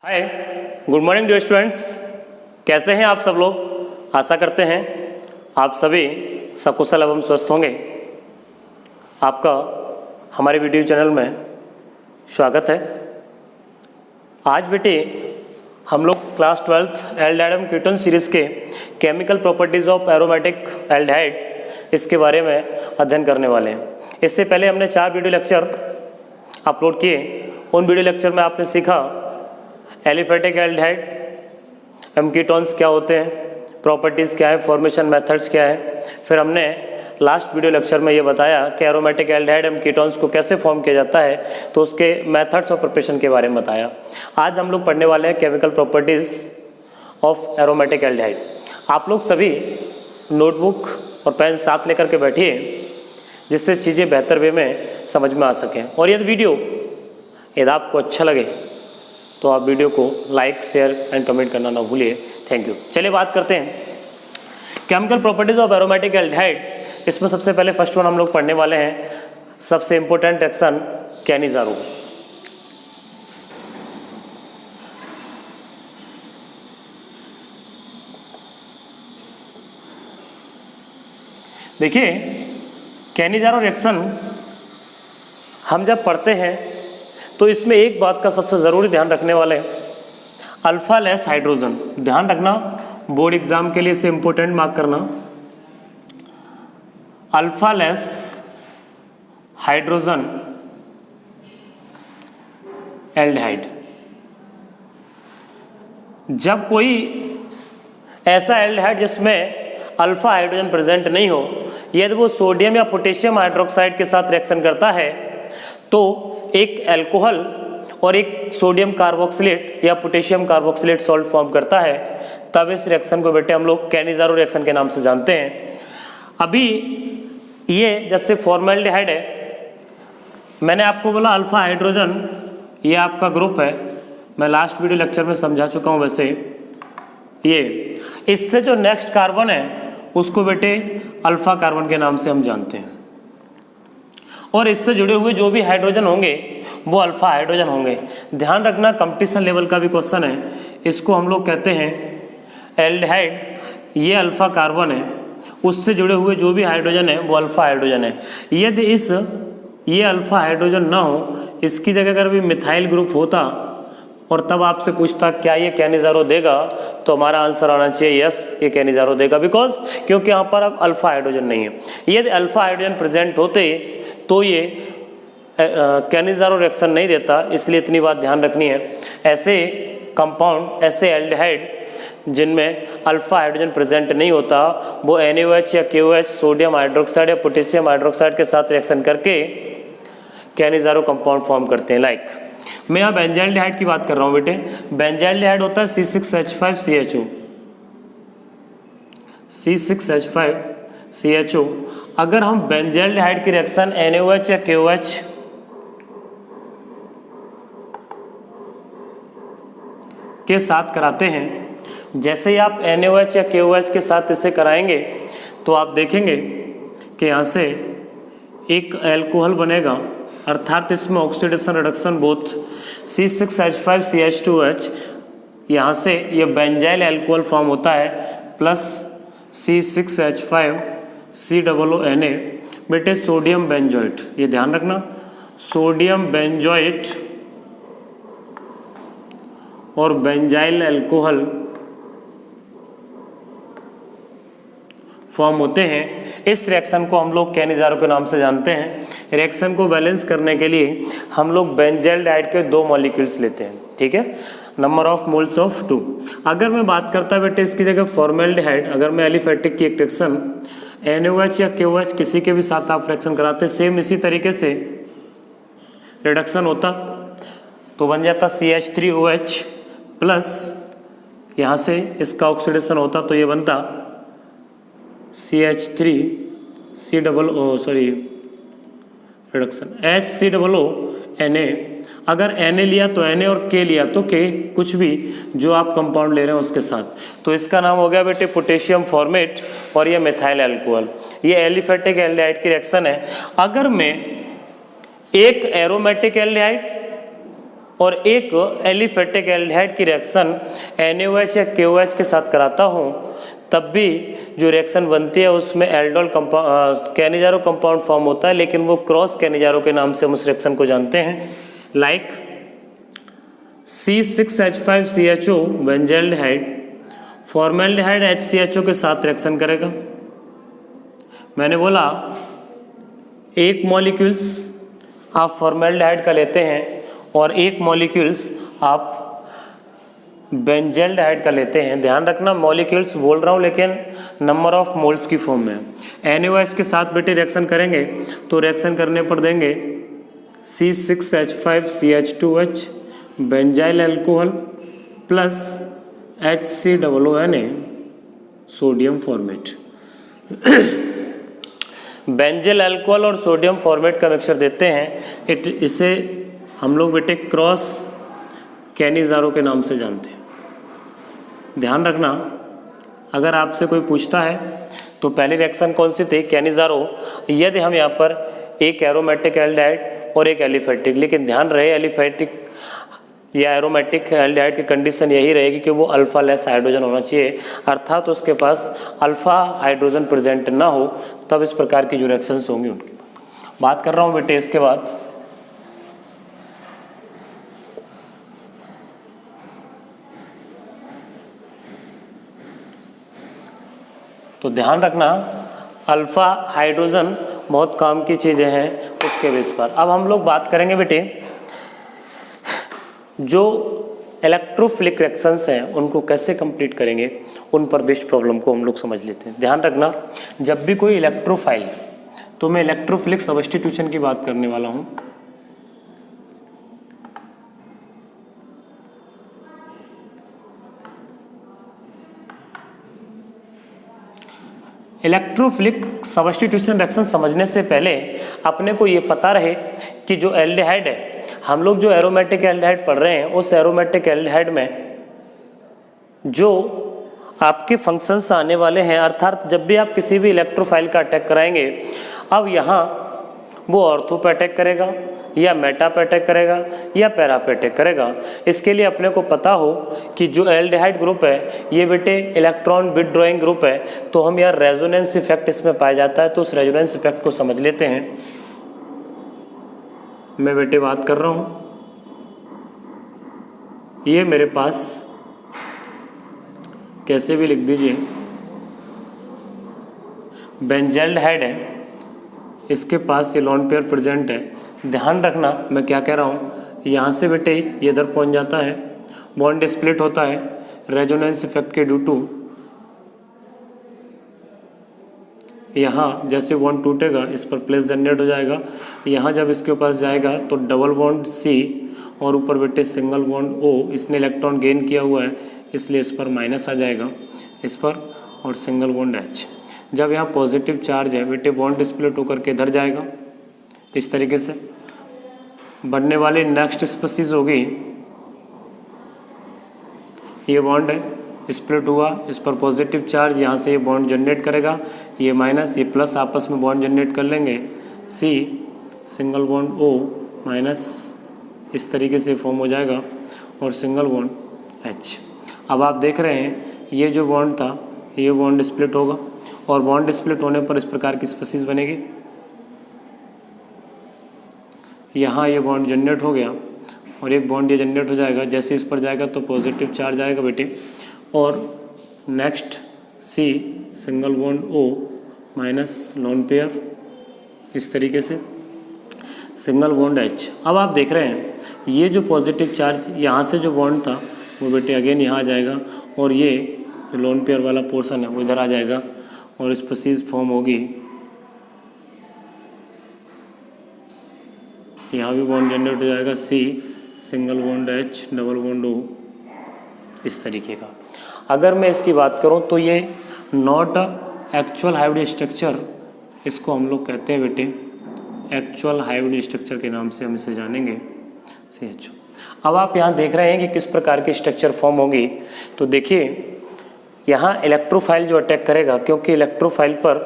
हाय, good morning dear students. कैसे हैं आप सब लोग? आशा करते हैं आप सभी सकुशल एवं स्वस्थ होंगे। आपका हमारे वीडियो चैनल में स्वागत है। आज बेटे हम लोग class 12th aldehyde ketone series के chemical properties of aromatic aldehyde इसके बारे में अध्ययन करने वाले हैं। इससे पहले हमने 4 वीडियो लेक्चर अपलोड किए। उन वीडियो लेक्चर में आपने सीखा एलिफेटिक एल्डिहाइड, कीटोन्स क्या होते हैं, प्रॉपर्टीज़ क्या है, फॉर्मेशन मेथड्स क्या है। फिर हमने लास्ट वीडियो लेक्चर में ये बताया कि एरोमेटिक एल्डिहाइड कीटोन्स को कैसे फॉर्म किया जाता है, तो उसके मेथड्स और प्रिपरेशन के बारे में बताया। आज हम लोग पढ़ने वाले हैं chemical properties of aromatic aldehyde. आप लोग सभी नोटबुक और पेन साथ लेकर के बैठिए, जिससे चीज़ें बेहतर वे में समझ में आ सकें। और यदि आपको अच्छा लगे तो आप वीडियो को लाइक, शेयर एंड कमेंट करना ना भूलिए। Thank you. चलिए बात करते हैं chemical properties of aromatic aldehyde. इसमें सबसे पहले फर्स्ट वन हम लोग पढ़ने वाले हैं, सबसे इंपॉर्टेंट रिएक्शन कैनिज़ारो। देखिए, कैनिज़ारो रिएक्शन हम जब पढ़ते हैं तो इसमें एक बात का सबसे ज़रूरी ध्यान रखने वाले अल्फा लेस हाइड्रोजन। ध्यान रखना, बोर्ड एग्जाम के लिए इसे इंपॉर्टेंट मार्क करना। Alpha less hydrogen aldehyde. जब कोई ऐसा एल्डिहाइड जिसमें अल्फा हाइड्रोजन प्रेजेंट नहीं हो, यदि वो सोडियम या पोटेशियम हाइड्रोक्साइड के साथ रिएक्शन करता है तो एक अल्कोहल और एक सोडियम कार्बोक्सिलेट या पोटेशियम कार्बोक्सिलेट सॉल्ट फॉर्म करता है, तब इस रिएक्शन को बेटे हम लोग कैनिज़ारो रिएक्शन के नाम से जानते हैं। अभी ये जैसे फॉर्मेल्डिहाइड है, मैंने आपको बोला अल्फा हाइड्रोजन ये आपका ग्रुप है, मैं लास्ट वीडियो लेक्चर में समझा चुका हूँ। वैसे ये इससे जो नेक्स्ट कार्बन है उसको बेटे अल्फा कार्बन के नाम से हम जानते हैं, और इससे जुड़े हुए जो भी हाइड्रोजन होंगे वो अल्फा हाइड्रोजन होंगे। ध्यान रखना, कंपटीशन लेवल का भी क्वेश्चन है। इसको हम लोग कहते हैं एल्डिहाइड, ये अल्फा कार्बन है, उससे जुड़े हुए जो भी हाइड्रोजन है वो अल्फा हाइड्रोजन है। यदि ये अल्फा हाइड्रोजन ना हो, इसकी जगह अगर भी मिथाइल ग्रुप होता और तब आपसे पूछता क्या ये कैनिज़ारो देगा, तो हमारा आंसर आना चाहिए यस, ये कैनिज़ारो देगा। बिकॉज क्योंकि यहाँ पर अब अल्फा हाइड्रोजन नहीं है। यदि अल्फा हाइड्रोजन प्रेजेंट होते तो ये कैनिज़ारो रिएक्शन नहीं देता, इसलिए इतनी बात ध्यान रखनी है। ऐसे कंपाउंड, ऐसे एल्डिहाइड जिनमें अल्फा हाइड्रोजन प्रेजेंट नहीं होता, वो NaOH या KOH, सोडियम हाइड्रोक्साइड या पोटेशियम हाइड्रोक्साइड के साथ रिएक्शन करके कैनिज़ारो कंपाउंड फॉर्म करते हैं। लाइक मैं यहाँ बेंजाइल्डिहाइड की बात कर रहा हूँ बेटे। बेंजाइल्डिहाइड होता है C6H5CHO, C6H5CHO। अगर हम बेंजाइल्डिहाइड की रिएक्शन NaOH या KOH के साथ कराते हैं, जैसे ही आप NaOH या KOH के साथ इसे कराएंगे तो आप देखेंगे कि यहाँ से एक अल्कोहल बनेगा, अर्थात इसमें ऑक्सीडेशन रिडक्शन बोथ C6H5CH2OH, यहाँ से ये बेंजाइल अल्कोहल फॉर्म होता है, प्लस C6H5COONA बेटे सोडियम बेंजोएट। ये ध्यान रखना, सोडियम बेंजोएट और बेंजाइल अल्कोहल फॉर्म होते हैं। इस रिएक्शन को हम लोग कैनिज़ारो के नाम से जानते हैं। रिएक्शन को बैलेंस करने के लिए हम लोग बेंजाइल्डिहाइड के 2 मॉलिक्यूल्स लेते हैं, ठीक है, नंबर ऑफ मोल्स ऑफ 2। अगर मैं बात करता बेटे इसकी जगह फॉर्मेल्डिहाइड, अगर मैं एलिफेटिक की एक रिएक्शन NaOH या KOH किसी के भी साथ आप रिएक्शन कराते, सेम इसी तरीके से रिडक्शन होता, तो बन जाता CH3OH प्लस यहाँ से इसका ऑक्सीडेशन होता तो ये बनता रिडक्शन HCOONA। अगर Na लिया तो Na और K लिया तो K, कुछ भी जो आप कंपाउंड ले रहे हैं उसके साथ, तो इसका नाम हो गया बेटे पोटेशियम फॉर्मेट और ये मिथाइल अल्कोहल। ये एलिफेटिक एल्डिहाइड की रिएक्शन है। अगर मैं एक एरोमेटिक एल्डिहाइड और एक एलिफेटिक एल्डिहाइड की रिएक्शन NaOH या KOH के साथ कराता हूँ, तब भी जो रिएक्शन बनती है उसमें एल्डोल कैनिजारो कंपाउंड फॉर्म होता है, लेकिन वो क्रॉस कैनिजारो के नाम से हम उस रिएक्शन को जानते हैं। Like C6H5CHO benzaldehyde formaldehyde HCHO के साथ रिएक्शन करेगा। मैंने बोला एक मॉलिक्यूल्स आप फॉर्मेल्डिहाइड का लेते हैं और एक मॉलिक्यूल्स आप बेंजल्डिहाइड का लेते हैं। ध्यान रखना मॉलिक्यूल्स बोल रहा हूँ लेकिन नंबर ऑफ मोल्स की फॉर्म में। NaOH के साथ बेटे रिएक्शन करेंगे तो रिएक्शन करने पर देंगे C6H5CH2H benzyl alcohol plus HCOONA sodium format. Benzyl alcohol और सोडियम फॉर्मेट का मिक्सचर देते हैं। इसे हम लोग बेटे क्रॉस कैनिजारो के नाम से जानते हैं। ध्यान रखना अगर आपसे कोई पूछता है तो पहली रिएक्शन कौन सी थी, कैनिजारो। यदि हम यहाँ पर एक एरोमेटिक एल्डिहाइड और एक एलिफेटिक, लेकिन ध्यान रहे एलिफेटिक या एरोमेटिक एल्डिहाइड की कंडीशन यही रहेगी कि वो अल्फा लेस हाइड्रोजन होना चाहिए, अर्थात उसके पास अल्फा हाइड्रोजन प्रेजेंट ना हो, तब इस प्रकार की जो रिएक्शंस होंगी उनकी बात कर रहा हूँ बेटे। इसके बाद तो ध्यान रखना अल्फा हाइड्रोजन बहुत काम की चीज़ें हैं उसके बेस पर। अब हम लोग बात करेंगे बेटे जो इलेक्ट्रोफिलिक रिएक्शंस हैं उनको कैसे कंप्लीट करेंगे, उन पर बेस्ड प्रॉब्लम को हम लोग समझ लेते हैं। ध्यान रखना जब भी कोई इलेक्ट्रोफाइल, तो मैं इलेक्ट्रोफिलिक सब्स्टिट्यूशन की बात करने वाला हूं। इलेक्ट्रोफिलिक सब्स्टिट्यूशन रिएक्शन समझने से पहले अपने को ये पता रहे कि जो एल्डिहाइड है, हम लोग जो एरोमेटिक एल्डिहाइड पढ़ रहे हैं उस एरोमेटिक एल्डिहाइड में जो आपके फंक्शंस आने वाले हैं, अर्थात जब भी आप किसी भी इलेक्ट्रोफाइल का अटैक कराएंगे, अब यहाँ वो ऑर्थो पे अटैक करेगा या मेटा पे अटैक करेगा या पैरा पे अटैक करेगा। इसके लिए अपने को पता हो कि जो एल्डिहाइड ग्रुप है ये बेटे इलेक्ट्रॉन विथड्रॉइंग ग्रुप है, तो हम यार रेजोनेंस इफेक्ट इसमें पाया जाता है, तो उस रेजोनेंस इफेक्ट को समझ लेते हैं। मैं बेटे बात कर रहा हूं, ये मेरे पास कैसे भी लिख दीजिए बेंजल्डिहाइड है, इसके पास ये लोन पेयर प्रेजेंट है। ध्यान रखना मैं क्या कह रहा हूँ, यहाँ से बेटे ये इधर पहुँच जाता है, बॉन्ड स्प्लिट होता है रेजोनेंस इफेक्ट के ड्यू टू। यहाँ जैसे बॉन्ड टूटेगा इस पर प्लेस जनरेट हो जाएगा, यहाँ जब इसके पास जाएगा तो डबल बॉन्ड C और ऊपर बेटे सिंगल बॉन्ड O। इसने इलेक्ट्रॉन गेन किया हुआ है इसलिए इस पर माइनस आ जाएगा इस पर, और सिंगल बॉन्ड H। जब यहाँ पॉजिटिव चार्ज है बेटे बॉन्ड स्प्लिट होकर के इधर जाएगा, इस तरीके से बनने वाली नेक्स्ट स्पीशीज होगी, ये बॉन्ड है स्प्लिट हुआ, इस पर पॉजिटिव चार्ज, यहाँ से ये बॉन्ड जनरेट करेगा, ये माइनस ये प्लस आपस में बॉन्ड जनरेट कर लेंगे, C single bond O minus इस तरीके से फॉर्म हो जाएगा और सिंगल बॉन्ड H। अब आप देख रहे हैं ये जो बॉन्ड था ये बॉन्ड स्प्लिट होगा और बॉन्ड स्प्लिट होने पर इस प्रकार की स्पीशीज बनेगी। यहाँ ये बॉन्ड जनरेट हो गया और एक बॉन्ड ये जनरेट हो जाएगा, जैसे इस पर जाएगा तो पॉजिटिव चार्ज आएगा बेटे, और next C single bond O minus lone pair इस तरीके से सिंगल बॉन्ड H। अब आप देख रहे हैं ये जो पॉजिटिव चार्ज यहाँ से जो बॉन्ड था वो बेटे अगेन यहाँ आ जाएगा और ये लोन पेयर वाला पोर्शन है वो इधर आ जाएगा और स्पीशीज फॉर्म होगी। यहाँ भी बॉन्ड जनरेट हो जाएगा C single bond H double bond O इस तरीके का। अगर मैं इसकी बात करूँ तो ये नॉट एक्चुअल हाइब्रिड स्ट्रक्चर, इसको हम लोग कहते हैं बेटे एक्चुअल हाइब्रिड स्ट्रक्चर के नाम से हम इसे जानेंगे CHO। अब आप यहाँ देख रहे हैं कि किस प्रकार की स्ट्रक्चर फॉर्म होगी। तो देखिए यहाँ इलेक्ट्रोफाइल जो अटैक करेगा, क्योंकि इलेक्ट्रोफाइल पर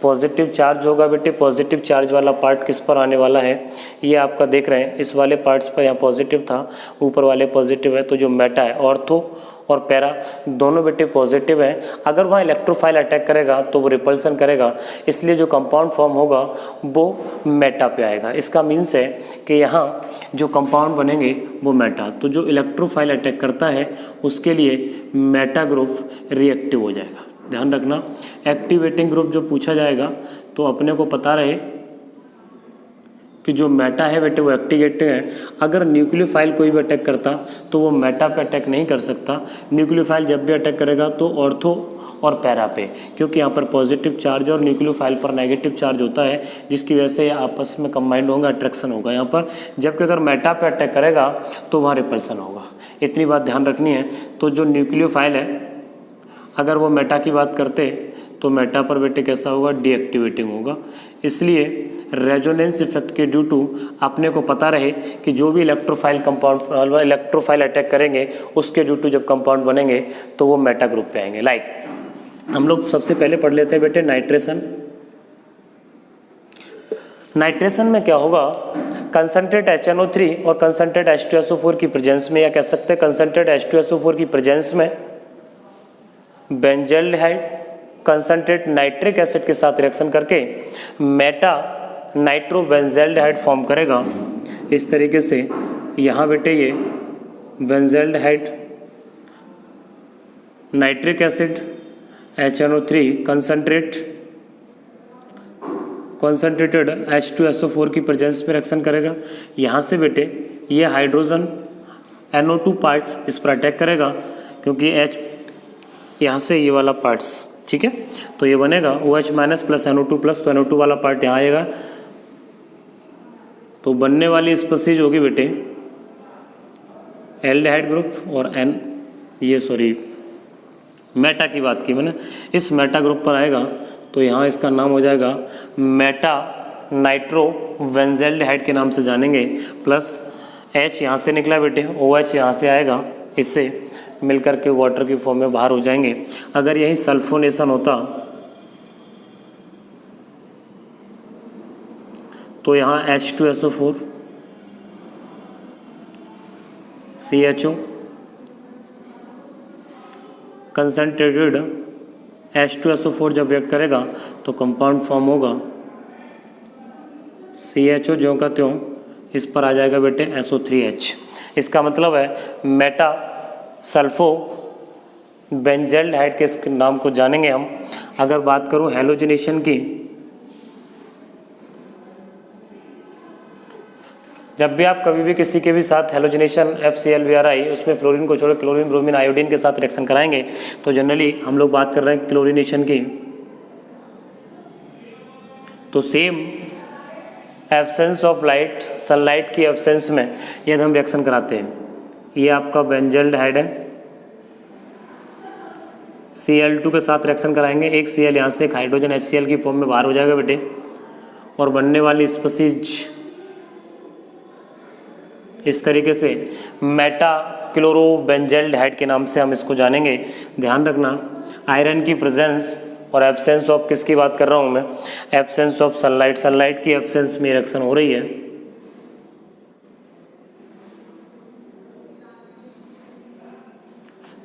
पॉजिटिव चार्ज होगा बेटे, पॉजिटिव चार्ज वाला पार्ट किस पर आने वाला है, ये आपका देख रहे हैं इस वाले पार्ट्स पर, यहाँ पॉजिटिव था, ऊपर वाले पॉजिटिव है, तो जो मेटा है ऑर्थो और पैरा दोनों बेटे पॉजिटिव है। अगर वहाँ इलेक्ट्रोफाइल अटैक करेगा तो वो रिपल्सन करेगा, इसलिए जो कंपाउंड फॉर्म होगा वो मेटा पे आएगा। इसका मीन्स है कि यहाँ जो कंपाउंड बनेंगे वो मेटा, तो जो इलेक्ट्रोफाइल अटैक करता है उसके लिए मेटा ग्रुप रिएक्टिव हो जाएगा। ध्यान रखना, एक्टिवेटिंग ग्रुप जो पूछा जाएगा तो अपने को पता रहे कि जो मेटा है बेटे वो एक्टिवेटिंग है। अगर न्यूक्लियोफाइल कोई भी अटैक करता तो वो मेटा पे अटैक नहीं कर सकता। न्यूक्लियोफाइल जब भी अटैक करेगा तो ऑर्थो और पैरा पे, क्योंकि यहाँ पर पॉजिटिव चार्ज और न्यूक्लियोफाइल पर नेगेटिव चार्ज होता है, जिसकी वजह से आपस में कंबाइंड होगा, अट्रैक्शन होगा यहाँ पर। जबकि अगर मेटा पे अटैक करेगा तो वहाँ रिपल्सन होगा। इतनी बात ध्यान रखनी है। तो जो न्यूक्लियोफाइल है अगर वो मेटा की बात करते तो मेटा पर बेटे कैसा होगा, डीएक्टिवेटिंग होगा। इसलिए रेजोनेंस इफेक्ट के ड्यू टू अपने को पता रहे कि जो भी इलेक्ट्रोफाइल कंपाउंड इलेक्ट्रोफाइल अटैक करेंगे उसके ड्यू टू जब कंपाउंड बनेंगे तो वो मेटा ग्रुप पे आएंगे। लाइक हम लोग सबसे पहले पढ़ लेते हैं बेटे नाइट्रेशन। नाइट्रेशन में क्या होगा, कंसंट्रेट HNO3 और कंसंट्रेट H2SO4 की प्रेजेंस में, या कह सकते हैं कंसंट्रेट H2SO4 की प्रेजेंस में बेंजल्डिहाइड कंसंट्रेट नाइट्रिक एसिड के साथ रिएक्शन करके मेटा नाइट्रो बेंजल्डिहाइड फॉर्म करेगा। इस तरीके से यहाँ बेटे ये benzaldehyde nitric acid HNO3 concentrated H2SO4 की प्रेजेंस में रिएक्शन करेगा। यहाँ से बेटे ये हाइड्रोजन NO2 पार्ट्स इस पर अटैक करेगा, क्योंकि H यहाँ से ये वाला पार्ट्स, ठीक है, तो ये बनेगा OH minus plus NO2 plus, तो NO2 वाला पार्ट यहाँ आएगा, तो बनने वाली स्पीशीज होगी बेटे एल्डिहाइड ग्रुप और मेटा की बात की मैंने, इस मेटा ग्रुप पर आएगा तो यहाँ इसका नाम हो जाएगा मेटा नाइट्रो बेंजल्डिहाइड के नाम से जानेंगे। प्लस H यहाँ से निकला बेटे, OH यहाँ से आएगा, इससे मिलकर के वाटर की फॉर्म में बाहर हो जाएंगे। अगर यही सल्फोनेशन होता तो यहाँ H2SO4 CHO कंसंट्रेटेड H2SO4 जब रिएक्ट करेगा तो कंपाउंड फॉर्म होगा CHO ज्यों का त्यों, इस पर आ जाएगा बेटे SO3H। इसका मतलब है मेटा सल्फो बेंजल्डिहाइड के नाम को जानेंगे हम। अगर बात करूं हेलोजिनेशन की, जब भी आप कभी भी किसी के भी साथ हेलोजिनेशन FCl उसमें क्लोरीन को छोड़ क्लोरीन ब्रोमीन आयोडीन के साथ रिएक्शन कराएंगे तो जनरली हम लोग बात कर रहे हैं क्लोरीनेशन की, तो same absence of light, sunlight की एब्सेंस में यदि हम रिएक्शन कराते हैं, ये आपका बेंजल्डिहाइड है, Cl2 के साथ रिएक्शन कराएंगे, एक Cl यहाँ से एक हाइड्रोजन HCl की फॉर्म में बाहर हो जाएगा बेटे, और बनने वाली स्पीशीज इस तरीके से मेटा क्लोरो बेंजल्डिहाइड के नाम से हम इसको जानेंगे। ध्यान रखना, आयरन की प्रेजेंस और एब्सेंस ऑफ किसकी बात कर रहा हूँ मैं, एब्सेंस ऑफ सनलाइट, सनलाइट की एब्सेंस में रिएक्शन हो रही है,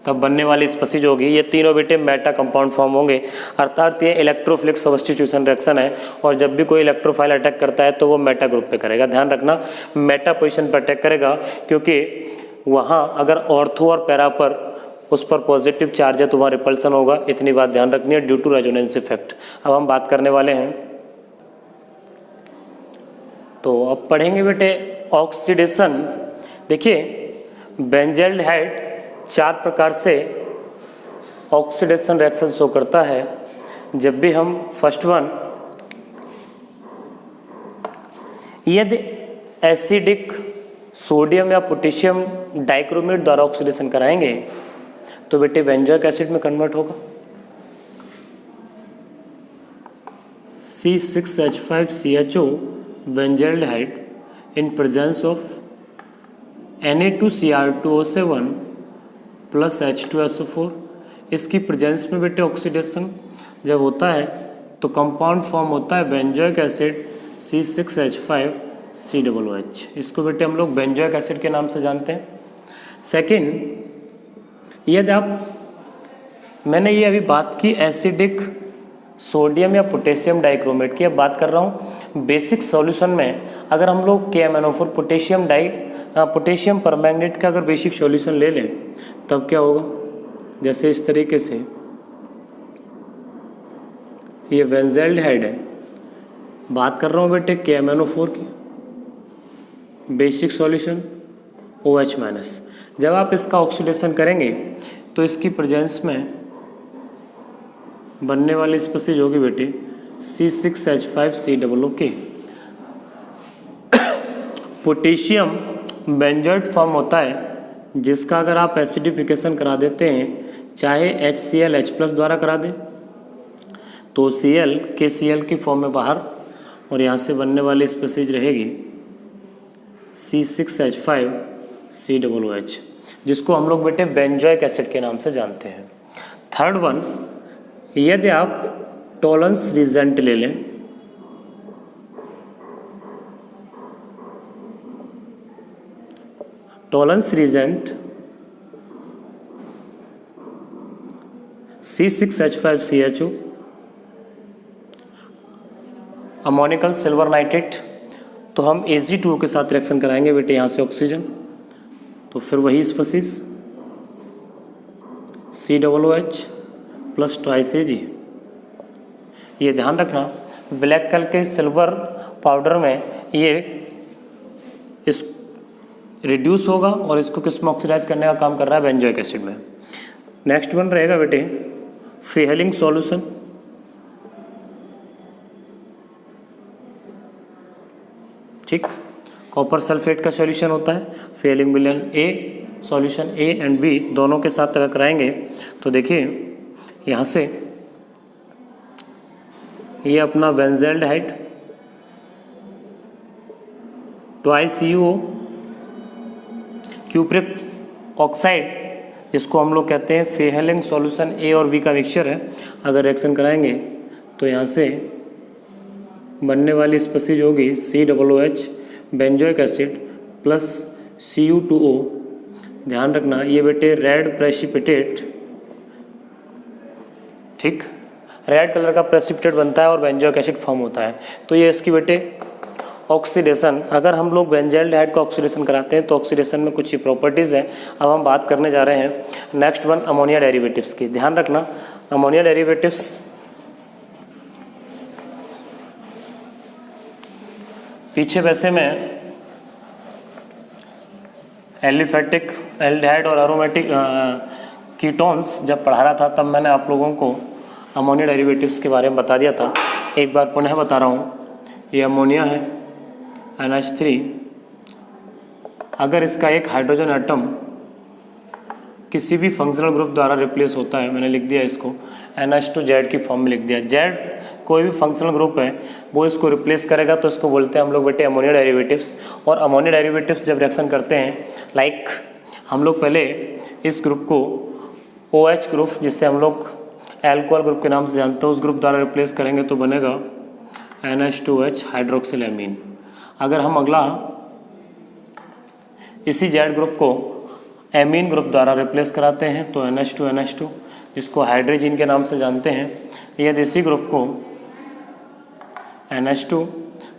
तब बनने वाली स्पीशीज होगी। ये तीनों बेटे मेटा कंपाउंड फॉर्म होंगे, अर्थात ये इलेक्ट्रोफिलिक सब्स्टिट्यूशन रिएक्शन है, और जब भी कोई इलेक्ट्रोफाइल अटैक करता है तो वो मेटा ग्रुप पे करेगा। ध्यान रखना, मेटा पोजीशन पर अटैक करेगा, क्योंकि वहाँ अगर ऑर्थो और पैरा पर उस पर पॉजिटिव चार्ज है तो वहाँ रिपल्सन होगा। इतनी बात ध्यान रखनी है ड्यू टू रेजोनेंस इफेक्ट। अब हम बात करने वाले हैं, तो अब पढ़ेंगे बेटे ऑक्सीडेशन। देखिए बेंजल्डिहाइड 4 प्रकार से ऑक्सीडेशन रिएक्शन शो करता है। जब भी हम फर्स्ट वन, यदि एसिडिक सोडियम या पोटेशियम डाइक्रोमेट द्वारा ऑक्सीडेशन कराएंगे तो बेटे बेंजोइक एसिड में कन्वर्ट होगा। C6H5CHO benzaldehyde in presence of Na2Cr2O7 plus H2SO4, इसकी प्रेजेंस में बेटे ऑक्सीडेशन जब होता है तो कंपाउंड फॉर्म होता है बेंजोइक एसिड C6H5COOH। इसको बेटे हम लोग बेंजोइक एसिड के नाम से जानते हैं। सेकंड, यदि मैंने ये अभी बात की एसिडिक सोडियम या पोटेशियम डाइक्रोमेट की, अब बात कर रहा हूँ बेसिक सॉल्यूशन में। अगर हम लोग KMnO4 पोटेशियम परमैंगनेट का अगर बेसिक सॉल्यूशन ले लें तब क्या होगा, जैसे इस तरीके से ये बेंज़ाल्डिहाइड है, बात कर रहा हूँ बेटे KMnO4 की, बेसिक सॉल्यूशन OH-। जब आप इसका ऑक्सीडेशन करेंगे तो इसकी प्रेजेंस में बनने वाली स्पीशीज होगी बेटे C6H5COOH। पोटेशियम बेंजोइट फॉर्म होता है जिसका अगर आप एसिडिफिकेशन करा देते हैं, चाहे HClH+ द्वारा करा दें तो Cl KCl की फॉर्म में बाहर, और यहाँ से बनने वाली स्पीशीज रहेगी C6H5COOH, जिसको हम लोग बेटे बेंजोइक एसिड के नाम से जानते हैं। थर्ड वन, यदि आप टॉलरेंस रीजेंट ले लें, Tollens reagent C6H5CHO, ammoniacal silver nitrate, तो हम Ag2O के साथ रिएक्शन कराएंगे बेटे, यहाँ से ऑक्सीजन, तो फिर वही species COOH plus twice Ag। ये ध्यान रखना, ब्लैक कलर के सिल्वर पाउडर में ये इस रिड्यूस होगा और इसको किस में ऑक्सीडाइज करने का काम कर रहा है, बेंजोइक एसिड में। नेक्स्ट वन रहेगा बेटे फेहलिंग सॉल्यूशन। ठीक, कॉपर सल्फेट का सॉल्यूशन होता है, फेहलिंग विलयन A, solution A and B दोनों के साथ अगर कराएंगे तो देखिए यहाँ से ये अपना बेंज़ाल्डिहाइड ट्वाइस UO क्यूप्रिक ऑक्साइड, जिसको हम लोग कहते हैं फेहलिंग सॉल्यूशन A और B का मिक्सचर है, अगर रिएक्शन कराएंगे तो यहाँ से बनने वाली स्पीशीज होगी COOH benzoic acid plus Cu2O। ध्यान रखना ये बेटे रेड प्रेसिपिटेट, ठीक, रेड कलर का प्रेसिपिटेट बनता है और बेंजोइक एसिड फॉर्म होता है। तो ये इसकी बेटे ऑक्सीडेशन, अगर हम लोग बेंज़ाल्डिहाइड का ऑक्सीडेशन कराते हैं तो ऑक्सीडेशन में कुछ ही प्रॉपर्टीज़ हैं। अब हम बात करने जा रहे हैं नेक्स्ट वन अमोनिया डेरिवेटिव्स की। ध्यान रखना अमोनिया डेरिवेटिव्स पीछे वैसे में एलिफेटिक एल्डिहाइड और एरोमेटिक कीटोन्स जब पढ़ा रहा था तब मैंने आप लोगों को अमोनिया डेरिवेटिव्स के बारे में बता दिया था। एक बार पुनः बता रहा हूँ, ये अमोनिया है NH3, अगर इसका एक हाइड्रोजन एटम किसी भी फंक्शनल ग्रुप द्वारा रिप्लेस होता है, मैंने लिख दिया इसको NH2Z की फॉर्म में लिख दिया, Z कोई भी फंक्शनल ग्रुप है वो इसको रिप्लेस करेगा तो इसको बोलते हैं हम लोग बेटे अमोनिया डेरिवेटिव्स। और अमोनिया डेरिवेटिव्स जब रिएक्शन करते हैं, लाइक हम लोग पहले इस ग्रुप को OH ग्रुप, जिससे हम लोग एल्कोहल ग्रुप के नाम से जानते हैं, उस ग्रुप द्वारा रिप्लेस करेंगे तो बनेगा NH2H हाइड्रोक्सिल एमीन। अगर हम अगला इसी Z ग्रुप को एमीन ग्रुप द्वारा रिप्लेस कराते हैं तो NH2 जिसको हाइड्रोजन के नाम से जानते हैं। यदि इसी ग्रुप को NH2,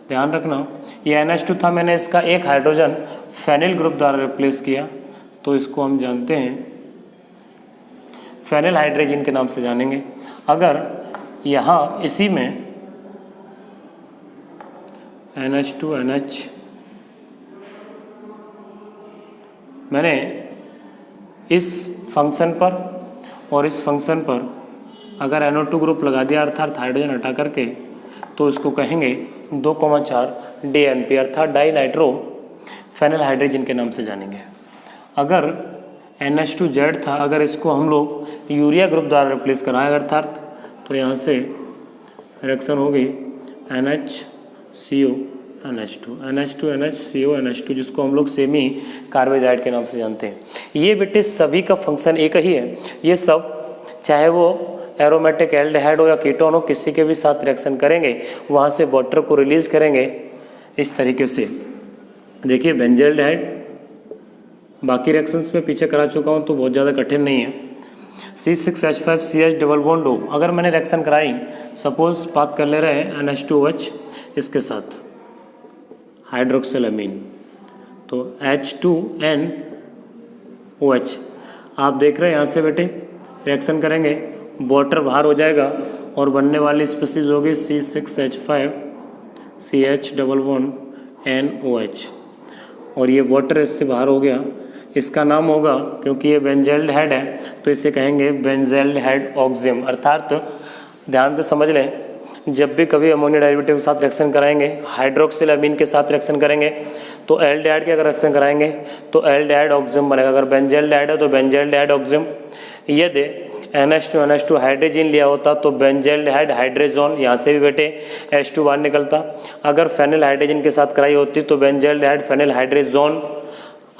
ध्यान रखना ये NH2 था, मैंने इसका एक हाइड्रोजन फेनिल ग्रुप द्वारा रिप्लेस किया तो इसको हम जानते हैं फेनिल हाइड्रोजन के नाम से जानेंगे। अगर यहाँ इसी में NH2NH मैंने इस फंक्शन पर और इस फंक्शन पर अगर NO2 ग्रुप लगा दिया अर्थात हाइड्रोजन हटा करके, तो इसको कहेंगे 2,4 DNP अर्थात डाई नाइट्रो फेनिल हाइड्रोजन के नाम से जानेंगे। अगर NH2Z था, अगर इसको हम लोग यूरिया ग्रुप द्वारा रिप्लेस कराएं अर्थात, तो यहाँ से रिएक्शन होगी NH2NH2 जिसको हम लोग सेमी कार्बेजाइड के नाम से जानते हैं। ये बेटे सभी का फंक्शन एक ही है, ये सब चाहे वो एरोमेटिक एल्डिहाइड हो या कीटोन हो, किसी के भी साथ रिएक्शन करेंगे वहाँ से वाटर को रिलीज करेंगे इस तरीके से। देखिए बेंजल्डिहाइड बाकी रिएक्शंस में पीछे करा चुका हूँ तो बहुत ज़्यादा कठिन नहीं है। C6H5CH डबल बॉन्ड O, अगर मैंने रिएक्शन कराई, सपोज बात कर ले रहे हैं NH2OH इसके साथ हाइड्रोक्सिल अमीन, तो H2NOH आप देख रहे हैं यहाँ से बेटे रिएक्शन करेंगे वाटर बाहर हो जाएगा और बनने वाली स्पीसीज होगी C6H5CH डबल बॉन्ड NOH, और ये वाटर इससे बाहर हो गया। इसका नाम होगा, क्योंकि ये बेंजल्डिहाइड है तो इसे कहेंगे बेंजल्डिहाइड ऑक्सिम। अर्थात ध्यान से समझ लें, जब भी कभी अमोनिया डेरिवेटिव के साथ रिएक्शन कराएंगे, हाइड्रोक्सिल अमीन के साथ रिएक्शन करेंगे तो एल्डिहाइड के अगर रिएक्शन कराएंगे तो एल्डिहाइड ऑक्सिम बनेगा। अगर बेंजल्डिहाइड है तो बेंजल्डिहाइड ऑक्सिम। यदि NH2NH2 हाइड्रोजन लिया होता तो बेंजल्डिहाइड हाइड्रोजोन, यहाँ से भी बेटे H2 बाहर निकलता। अगर फेनिल हाइड्रोजन के साथ कराई होती तो बेंजल्डिहाइड फेनिल हाइड्रोजोन।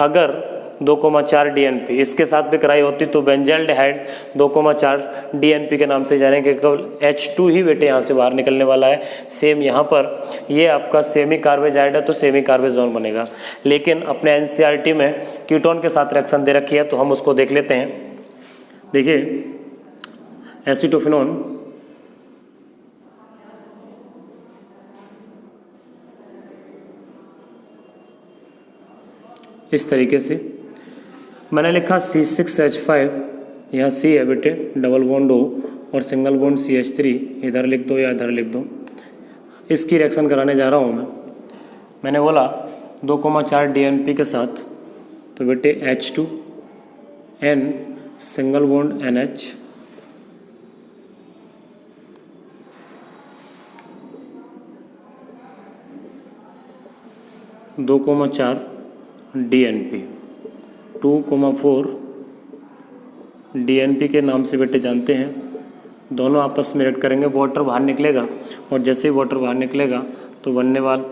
अगर 2,4 DNP इसके साथ भी कराई होती तो बेंजल्डिहाइड 2,4 DNP के नाम से जानेंगे। केवल H2 ही बेटे यहाँ से बाहर निकलने वाला है। सेम यहाँ पर ये आपका सेमी कार्बेजाइड है तो सेमी कार्बेजोन बनेगा। लेकिन अपने NCERT में कीटोन के साथ रिएक्शन दे रखी है तो हम उसको देख लेते हैं। देखिए एसीटोफिनोन इस तरीके से मैंने लिखा C6H5, यहाँ C है बेटे डबल बॉन्ड O और सिंगल बॉन्ड CH3, इधर लिख दो या इधर लिख दो। इसकी रिएक्शन कराने जा रहा हूँ मैंने बोला 2,4 DNP के साथ, तो बेटे H2N सिंगल बॉन्ड NH, दो 2,4 DNP, 2,4 DNP के नाम से बेटे जानते हैं। दोनों आपस में ऐड करेंगे, वाटर बाहर निकलेगा और जैसे ही वाटर बाहर निकलेगा तो बनने वाला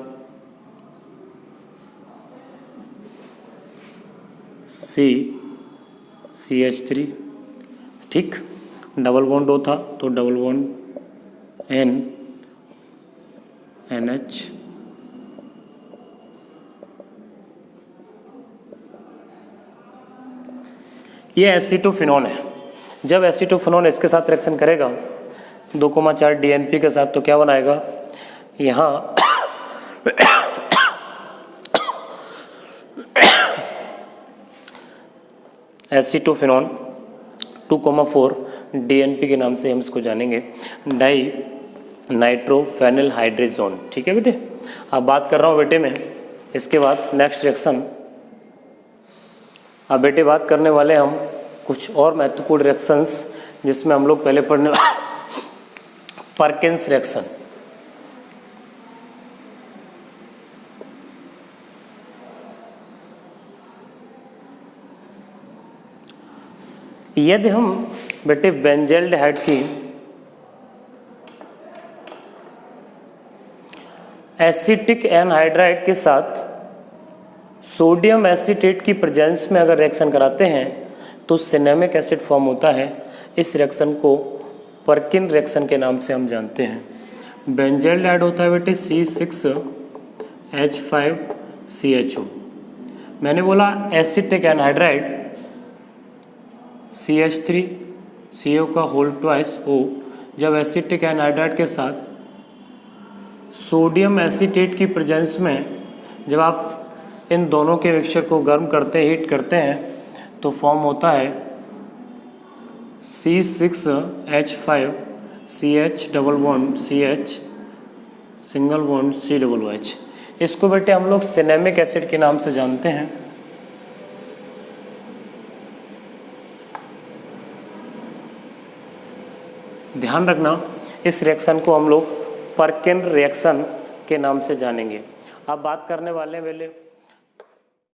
CH3, ठीक। डबल बॉन्ड O था तो डबल बॉन्ड NH, ये एसीटोफिनोन है। जब एसीटोफिनोन इसके साथ रिएक्शन करेगा 2,4 DNP के साथ तो क्या बनाएगा, यहाँ एसीटोफिनोन 2,4 DNP के नाम से हम इसको जानेंगे, डाई नाइट्रोफेनिल हाइड्रोजोन। ठीक है बेटे। अब बात कर रहा हूँ बेटे मैं इसके बाद नेक्स्ट रिएक्शन। अब बेटे बात करने वाले हम कुछ और महत्वपूर्ण रिएक्शंस जिसमें हम लोग पहले पढ़ने परकिंस रिएक्शन। यदि हम बेटे बेंजल्डिहाइड की एसिटिक एनहाइड्राइड के साथ सोडियम एसीटेट की प्रेजेंस में अगर रिएक्शन कराते हैं तो सिनेमिक एसिड फॉर्म होता है। इस रिएक्शन को परकिन रिएक्शन के नाम से हम जानते हैं। बेंजल्डिहाइड होता है बेटे C6H5CHO। मैंने बोला एसिटिक एनहाइड्राइड CH3CO का होल ट्वाइस O, जब एसिटिक एनहाइड्राइड के साथ सोडियम एसीटेट की प्रेजेंस में जब आप इन दोनों के मिक्सचर को गर्म करते हैं, हीट करते हैं, तो फॉर्म होता है C6H5CH double bond CH single bond C double OH। इसको बेटे हम लोग सिनेमिक एसिड के नाम से जानते हैं। ध्यान रखना, इस रिएक्शन को हम लोग परकिन रिएक्शन के नाम से जानेंगे। अब बात करने वाले हैं